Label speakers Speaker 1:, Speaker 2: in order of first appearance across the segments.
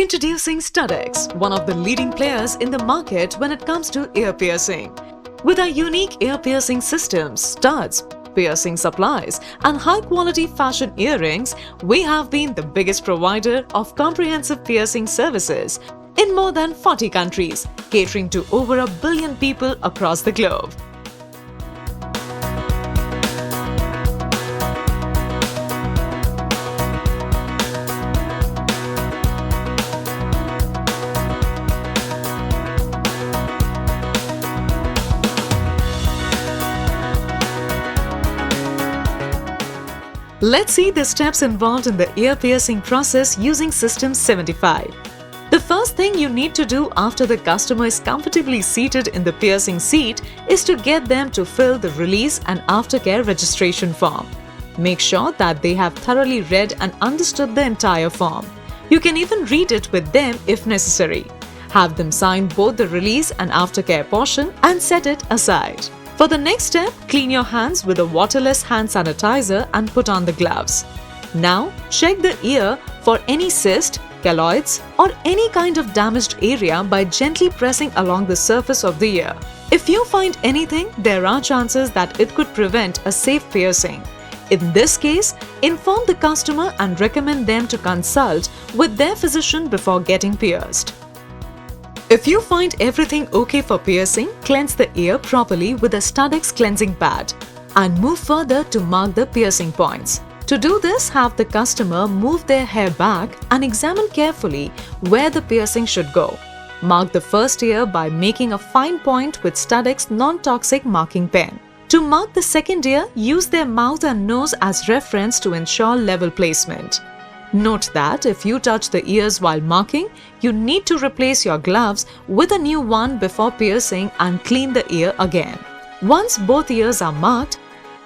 Speaker 1: Introducing StudX, one of the leading players in the market when it comes to ear piercing. With our unique ear piercing systems, studs, piercing supplies, and high-quality fashion earrings, we have been the biggest provider of comprehensive piercing services in more than 40 countries, catering to over 1 billion people across the globe. Let's see the steps involved in the ear piercing process using System 75. The first thing you need to do after the customer is comfortably seated in the piercing seat is to get them to fill the release and aftercare registration form. Make sure that they have thoroughly read and understood the entire form. You can even read it with them if necessary. Have them sign both the release and aftercare portion and set it aside. For the next step, clean your hands with a waterless hand sanitizer and put on the gloves. Now, check the ear for any cyst, keloids, or any kind of damaged area by gently pressing along the surface of the ear. If you find anything, there are chances that it could prevent a safe piercing. In this case, inform the customer and recommend them to consult with their physician before getting pierced. If you find everything okay for piercing, cleanse the ear properly with a StudX cleansing pad and move further to mark the piercing points. To do this, have the customer move their hair back and examine carefully where the piercing should go. Mark the first ear by making a fine point with StudX non-toxic marking pen. To mark the second ear, use their mouth and nose as reference to ensure level placement. Note that if you touch the ears while marking, you need to replace your gloves with a new one before piercing and clean the ear again. Once both ears are marked,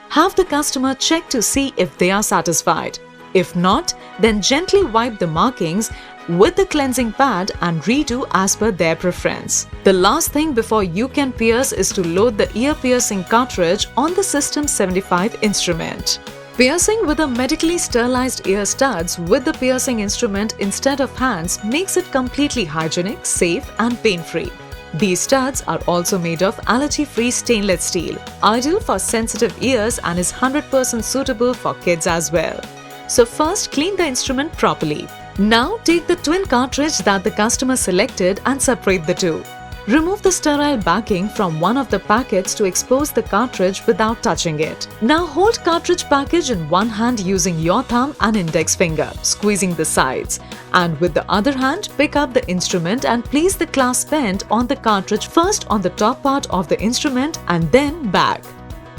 Speaker 1: have the customer check to see if they are satisfied. If not, then gently wipe the markings with the cleansing pad and redo as per their preference. The last thing before you can pierce is to load the ear piercing cartridge on the System 75 instrument. Piercing with a medically sterilized ear studs with the piercing instrument instead of hands makes it completely hygienic, safe and pain-free. These studs are also made of allergy-free stainless steel, ideal for sensitive ears and is 100% suitable for kids as well. So first, clean the instrument properly. Now take the twin cartridge that the customer selected and separate the two. Remove the sterile backing from one of the packets to expose the cartridge without touching it. Now hold cartridge package in one hand using your thumb and index finger, squeezing the sides. And with the other hand, pick up the instrument and place the clasp end on the cartridge first on the top part of the instrument and then back.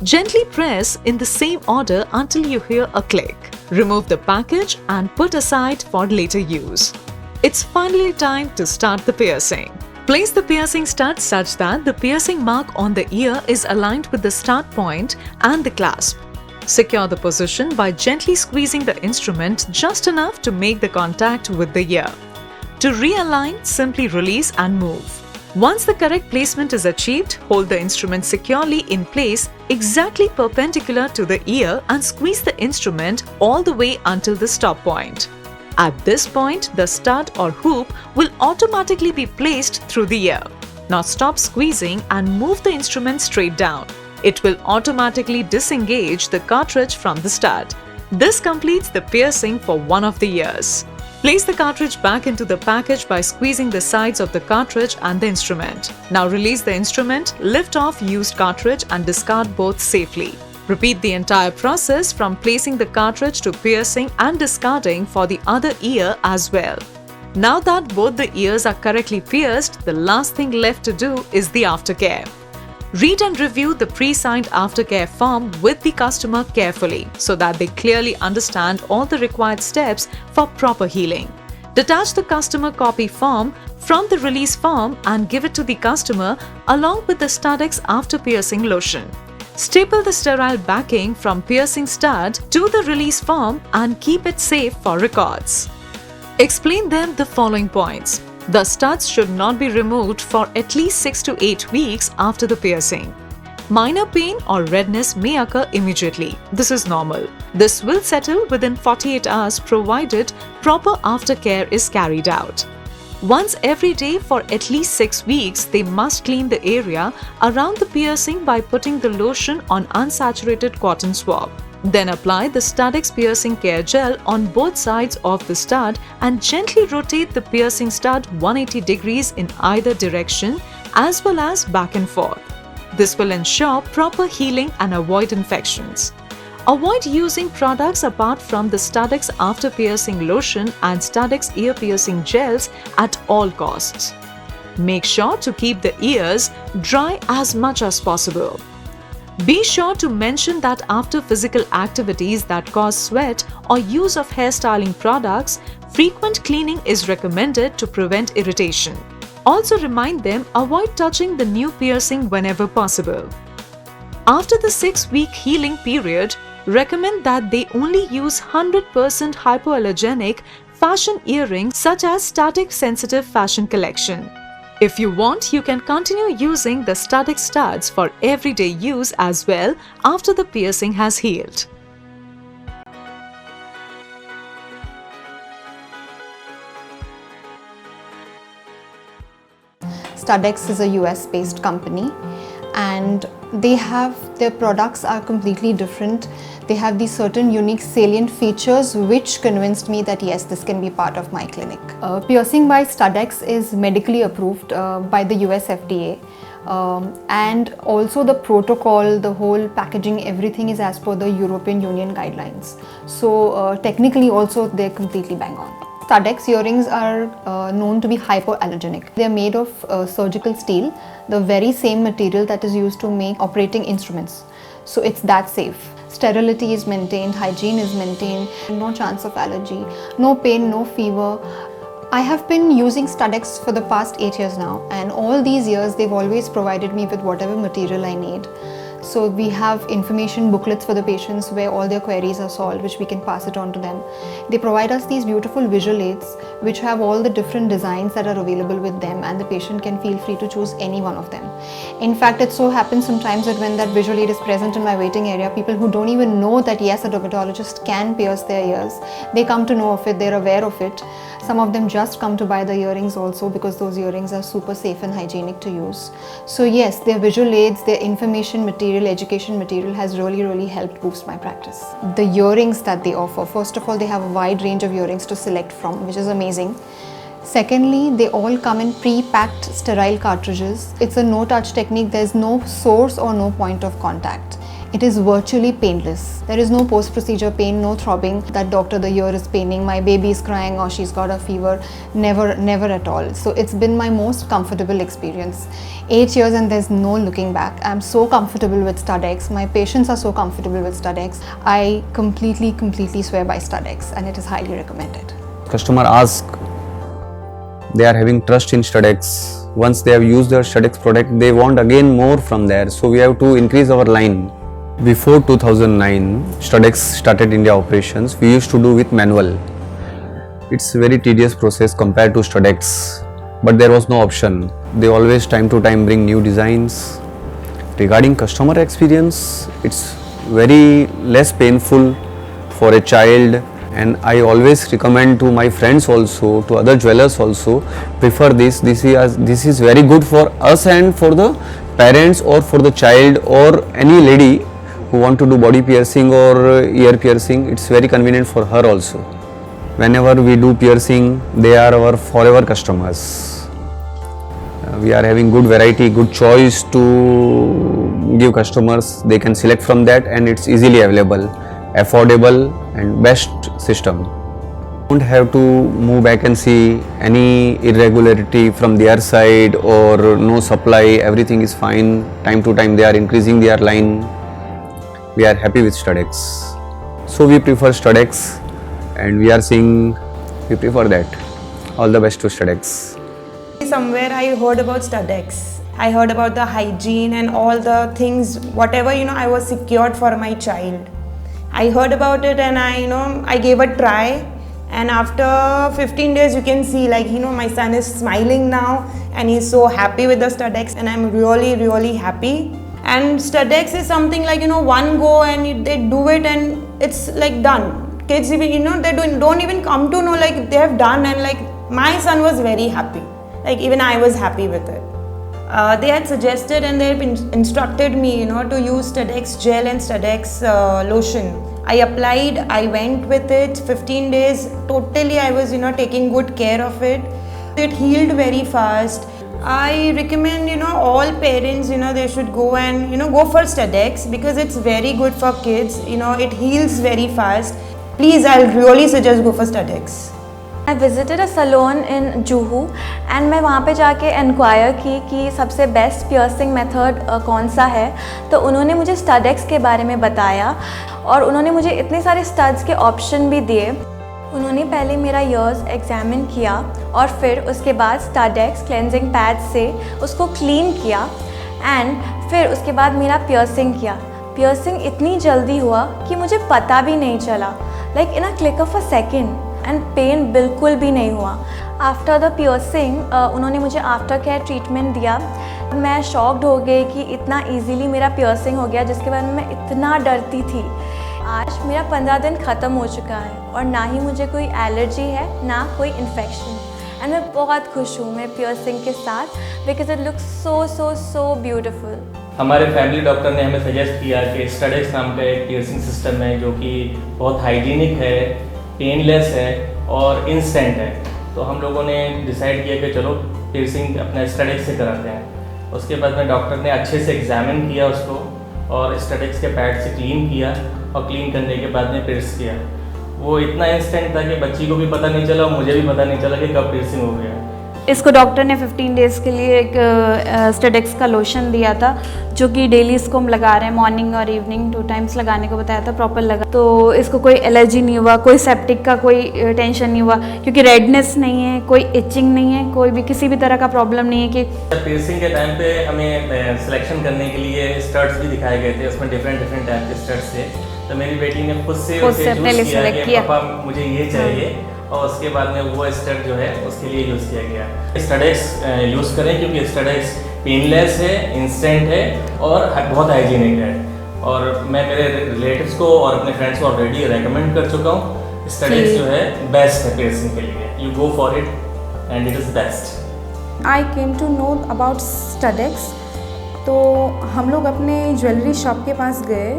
Speaker 1: Gently press in the same order until you hear a click. Remove the package and put aside for later use. It's finally time to start the piercing. Place the piercing stud such that the piercing mark on the ear is aligned with the start point and the clasp. Secure the position by gently squeezing the instrument just enough to make the contact with the ear. To realign, simply release and move. Once the correct placement is achieved, hold the instrument securely in place exactly perpendicular to the ear and squeeze the instrument all the way until the stop point. At this point, the stud or hoop will automatically be placed through the ear. Now stop squeezing and move the instrument straight down. It will automatically disengage the cartridge from the stud. This completes the piercing for one of the ears. Place the cartridge back into the package by squeezing the sides of the cartridge and the instrument. Now release the instrument, lift off used cartridge and discard both safely. Repeat the entire process from placing the cartridge to piercing and discarding for the other ear as well. Now that both the ears are correctly pierced, the last thing left to do is the aftercare. Read and review the pre-signed aftercare form with the customer carefully so that they clearly understand all the required steps for proper healing. Detach the customer copy form from the release form and give it to the customer along with the StudX after piercing lotion. Staple the sterile backing from piercing stud to the release form and keep it safe for records. Explain them the following points. The studs should not be removed for at least 6 to 8 weeks after the piercing. Minor pain or redness may occur immediately. This is normal. This will settle within 48 hours provided proper aftercare is carried out. Once every day for at least 6 weeks, they must clean the area around the piercing by putting the lotion on unsaturated cotton swab. Then apply the Studex piercing care gel on both sides of the stud and gently rotate the piercing stud 180 degrees in either direction as well as back and forth. This will ensure proper healing and avoid infections. Avoid using products apart from the Studex after piercing lotion and Studex ear piercing gels at all costs. Make sure to keep the ears dry as much as possible. Be sure to mention that after physical activities that cause sweat or use of hairstyling products, frequent cleaning is recommended to prevent irritation. Also remind them avoid touching the new piercing whenever possible. After the 6-week healing period, recommend that they only use 100% hypoallergenic fashion earrings such as Static Sensitive Fashion Collection. If you want, you can continue using the Studex studs for everyday use as well after the piercing has healed.
Speaker 2: Studex is a US-based company, and their products are completely different. They have these certain unique salient features which convinced me that yes, this can be part of my clinic. Piercing by Studex is medically approved by the US FDA, and also the protocol, the whole packaging, everything is as per the European Union guidelines. So technically also they're completely bang on. Studex earrings are known to be hypoallergenic. They are made of surgical steel, the very same material that is used to make operating instruments. So it's that safe. Sterility is maintained, hygiene is maintained, no chance of allergy, no pain, no fever. I have been using Studex for the past 8 years now, and all these years they've always provided me with whatever material I need. So we have information booklets for the patients where all their queries are solved, which we can pass it on to them. They provide us these beautiful visual aids which have all the different designs that are available with them, and the patient can feel free to choose any one of them. In fact, it so happens sometimes that when that visual aid is present in my waiting area, people who don't even know that yes, a dermatologist can pierce their ears, they come to know of it, they're aware of it. Some of them just come to buy the earrings also because those earrings are super safe and hygienic to use. So yes, their visual aids, their information material, education material has really helped boost my practice. The earrings that they offer, first of all, they have a wide range of earrings to select from, which is amazing. Secondly, they all come in pre-packed sterile cartridges. It's a no-touch technique. There's no source or no point of contact. It is virtually painless. There is no post-procedure pain, no throbbing that doctor, the ear is paining, my baby is crying or she's got a fever. Never at all. So it's been my most comfortable experience. 8 years and there's no looking back. I'm so comfortable with Studex. My patients are so comfortable with Studex. I completely swear by Studex, and it is highly recommended.
Speaker 3: Customer ask, they are having trust in Studex. Once they have used their Studex product, they want again more from there. So we have to increase our line. Before 2009, Studex started India operations. We used to do with manual. It's a very tedious process compared to Studex, but there was no option. They always time to time bring new designs. Regarding customer experience, it's very less painful for a child, and I always recommend to my friends also, to other jewelers also, prefer this. This is very good for us and for the parents or for the child or any lady who want to do body piercing or ear piercing. It's very convenient for her also. Whenever we do piercing, they are our forever customers. We are having good variety, good choice to give customers. They can select from that, and it's easily available, affordable and best system. Don't have to move back and see any irregularity from their side or no supply. Everything is fine. Time to time they are increasing their line. We are happy with Studex. So we prefer Studex, and we are seeing we prefer that. All the best to Studex.
Speaker 4: Somewhere I heard about Studex. I heard about the hygiene and all the things, whatever I was secured for my child. I heard about it and I gave a try, and after 15 days you can see my son is smiling now and he's so happy with the Studex, and I'm really happy. And Studex is something one go and they do it and it's done. Kids even they don't even come to know they have done, and My son was very happy. Like even I was happy with it. They had suggested and they had instructed me, to use Studex gel and Studex lotion. I applied, I went with it 15 days. Totally, I was, taking good care of it. It healed very fast. I recommend, all parents, they should go and, go for Studex because it's very good for kids. It heals very fast. Please, I'll really suggest go for Studex.
Speaker 5: I visited a salon in Juhu and मैं वहाँ पे जाके inquire की कि सबसे best piercing method कौन सा है। तो उन्होंने मुझे स्टडेक्स के बारे में बताया और उन्होंने मुझे इतने सारे स्टड्स के ऑप्शन भी दिए। उन्होंने पहले मेरा ईयर्स एग्जामिन किया और फिर उसके बाद स्टडेक्स क्लेंजिंग पैड से उसको क्लीन किया एंड फिर उसके बाद मेरा पियर्सिंग किया। पियर्सिंग इतनी जल्दी हुआ कि मुझे पता भी नहीं चला, like in a click of a second, and pain बिल्कुल भी नहीं हुआ। आफ्टर द पियर्सिंग उन्होंने मुझे आफ्टर केयर ट्रीटमेंट दिया। मैं शॉक्ड हो गई कि इतना इजीली मेरा पियर्सिंग हो गया, जिसके बारे में मैं इतना डरती थी। आज मेरा 15 दिन ख़त्म हो चुका है और ना ही मुझे कोई एलर्जी है ना कोई इन्फेक्शन, एंड मैं बहुत खुश हूँ मैं पियर्सिंग के साथ because it looks so beautiful.
Speaker 6: हमारे फैमिली डॉक्टर ने हमें सजेस्ट किया कि स्टडेक्स नाम का एक पियर्सिंग सिस्टम है जो कि बहुत हाइजीनिक है, पेनलेस है और इंस्टेंट है। तो हम लोगों ने डिसाइड किया कि चलो पियर्सिंग अपना स्टडेक्स से कराते हैं। उसके बाद में डॉक्टर ने अच्छे से एग्जामिन किया उसको और स्टडेक्स के पैड से क्लीन किया और क्लीन करने के बाद में पियर्स किया। वो इतना इंस्टेंट था कि बच्ची को भी पता नहीं चला और मुझे भी पता नहीं चला कि कब पियर्सिंग हो गया।
Speaker 7: इसको डॉक्टर ने 15 डेज़ के लिए एक स्टडेक्स का लोशन दिया था जो कि डेली इसको हम लगा रहे हैं, मॉर्निंग और इवनिंग 2 टाइम्स लगाने को बताया था, प्रॉपर लगा। तो इसको कोई एलर्जी नहीं हुआ, कोई सेप्टिक का कोई टेंशन नहीं हुआ क्योंकि रेडनेस नहीं है, कोई इचिंग नहीं है, कोई भी किसी भी तरह का प्रॉब्लम नहीं है। कि
Speaker 6: पियर्सिंग के टाइम पे हमें सिलेक्शन करने के लिए स्टड्स भी दिखाए गए थे, उसमें डिफरेंट टाइप के स्टड्स थे। तो मेरी बेटी ने खुद से
Speaker 7: पहले सेलेक्ट किया,
Speaker 6: पापा मुझे ये चाहिए और उसके बाद में वो स्टड जो है उसके लिए यूज़ किया गया। स्टडेक्स यूज़ करें क्योंकि स्टडेक्स पेनलेस है, इंस्टेंट है और बहुत हाइजीनिक है। और मैं मेरे रिलेटिव्स को और अपने फ्रेंड्स को ऑलरेडी रेकमेंड कर चुका हूँ। स्टडेक्स जो है बेस्ट है पियर्सिंग के लिए, you go for it and it is best.
Speaker 8: I came to know about Studex. तो हम लोग अपने ज्वेलरी शॉप के पास गए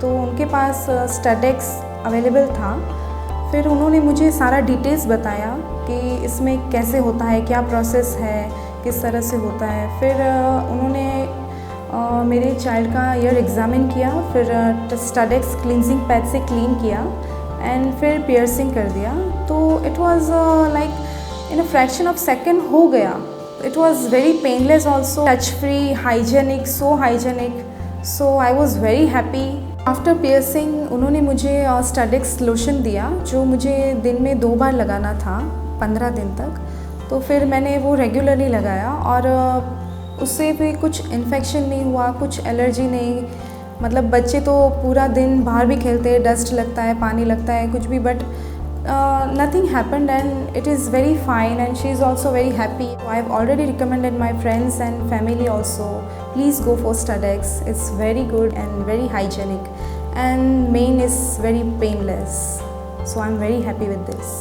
Speaker 8: तो उनके पास स्टडेक्स अवेलेबल था। फिर उन्होंने मुझे सारा डिटेल्स बताया कि इसमें कैसे होता है, क्या प्रोसेस है, किस तरह से होता है। फिर उन्होंने मेरे चाइल्ड का ईयर एग्ज़ामिन किया, फिर स्टडेक्स क्लिनजिंग पैड से क्लीन किया एंड फिर पियर्सिंग कर दिया। तो it was like in a fraction of second हो गया। It was very painless also, touch free, hygienic, so hygienic. So I was very happy. After piercing उन्होंने मुझे स्टडेक्स लोशन दिया जो मुझे दिन में 2 बार लगाना था 15 दिन तक। तो फिर मैंने वो रेगुलरली लगाया और उससे भी कुछ इन्फेक्शन नहीं हुआ, कुछ एलर्जी नहीं। मतलब बच्चे तो पूरा दिन बाहर भी खेलते हैं, डस्ट लगता है, पानी लगता है, कुछ भी, but nothing happened and it is very fine and she is also very happy. I have already recommended my friends and family also, please go for Studex. It's very good and very hygienic and main is very painless. So I'm very happy with this.